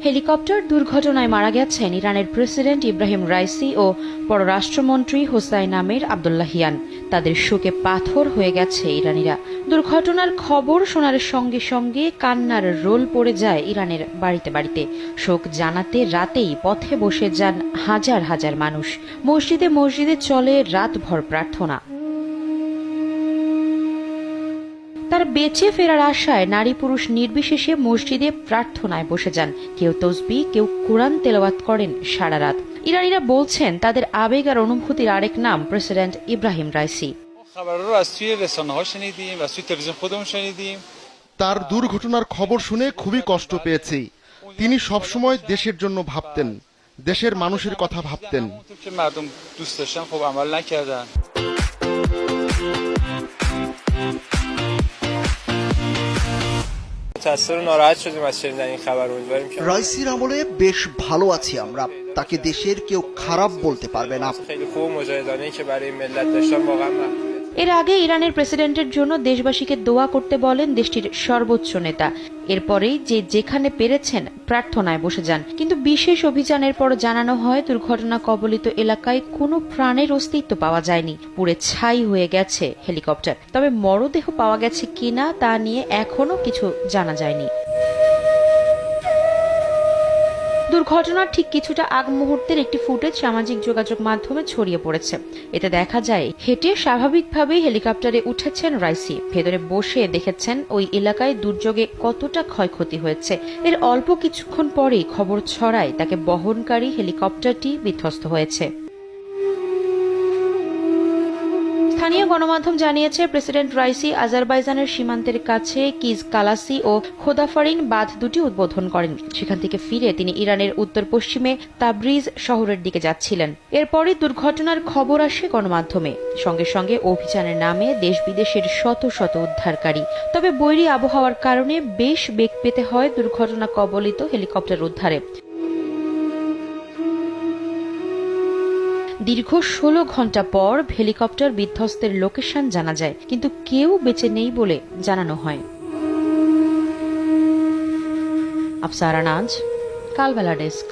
Helicopter দুর্ঘটনায় মারা গেছেন ইরানের প্রেসিডেন্ট ইব্রাহিম রাইসি ও পররাষ্ট্রমন্ত্রী হোসাইন আমির আব্দুল্লাহিয়ান। তাদের শোকে পাথর হয়ে গেছে ইরানিরা। দুর্ঘটনার খবর শোনার সঙ্গে সঙ্গে কান্নার রোল পড়ে যায় ইরানের বাড়িতে বাড়িতে। শোক জানাতে রাতেই পথে বসে যান হাজার হাজার মানুষ। মসজিদে মসজিদে চলে রাতভর প্রার্থনা। তার বেঁচে ফেরার আশায় নারী পুরুষ নির্বিশেষে মসজিদে প্রার্থনায় বসে যান। কেউ তসবিহ, কেউ কোরআন তেলাওয়াত করেন সারা রাত। ইরানিরা বলছেন তাদের আবেগ আর অনুভূতির আরেক নাম প্রেসিডেন্ট ইব্রাহিম রাইসি। তার দুর্ঘটনার খবর শুনে খুবই কষ্ট পেয়েছি। তিনি সবসময় দেশের জন্য ভাবতেন, দেশের মানুষের কথা ভাবতেন। রাইসির আমলে বেশ ভালো আছি আমরা, তাকে দেশের কেউ খারাপ বলতে পারবে না। এর আগে ইরানের প্রেসিডেন্টের জন্য দেশবাসীকে দোয়া করতে বলেন দেশটির সর্বোচ্চ নেতা। এরপরেই যে যেখানে পেরেছেন প্রার্থনায় বসে যান। কিন্তু বিশেষ অভিযানের পর জানানো হয় দুর্ঘটনা কবলিত এলাকায় কোনো প্রাণের অস্তিত্ব পাওয়া যায়নি। পুড়ে ছাই হয়ে গেছে হেলিকপ্টার। তবে মরদেহ পাওয়া গেছে কিনা তা নিয়ে এখনো কিছু জানা যায়নি। দুর্ঘটনার ঠিক কিছুটা আগ মুহূর্তের একটি ফুটেজ সামাজিক যোগাযোগ মাধ্যমে ছড়িয়ে পড়েছে। এতে দেখা যায় হেঁটে স্বাভাবিকভাবেই হেলিকপ্টারে উঠেছেন রাইসি। ভেতরে বসে দেখেছেন ওই এলাকায় দুর্যোগে কতটা ক্ষয়ক্ষতি হয়েছে। এর অল্প কিছুক্ষণ পরেই খবর ছড়ায় তাকে বহনকারী হেলিকপ্টারটি বিধ্বস্ত হয়েছে। স্থানীয় গণমাধ্যম জানিয়েছে প্রেসিডেন্ট রাইসি আজারবাইজানের সীমান্তের কাছে কিজ কালাসি ও খোদাফারিন বাঁধ দুটি উদ্বোধন করেন। সেখান থেকে ফিরে তিনি ইরানের উত্তর পশ্চিমে তাবরিজ শহরের দিকে যাচ্ছিলেন। এরপরই দুর্ঘটনার খবর আসে গণমাধ্যমে। সঙ্গে সঙ্গে অভিযানের নামে দেশ বিদেশের শত শত উদ্ধারকারী। তবে বৈরী আবহাওয়ার কারণে বেশ বেগ পেতে হয় দুর্ঘটনা কবলিত হেলিকপ্টার উদ্ধারে। দীর্ঘ 16 ঘন্টা পর হেলিকপ্টার বিধ্বস্তের লোকেশন জানা যায়, কিন্তু কেউ বেঁচে নেই বলে জানানো হয়। আফসারা নাজ, কালবেলা ডেস্ক।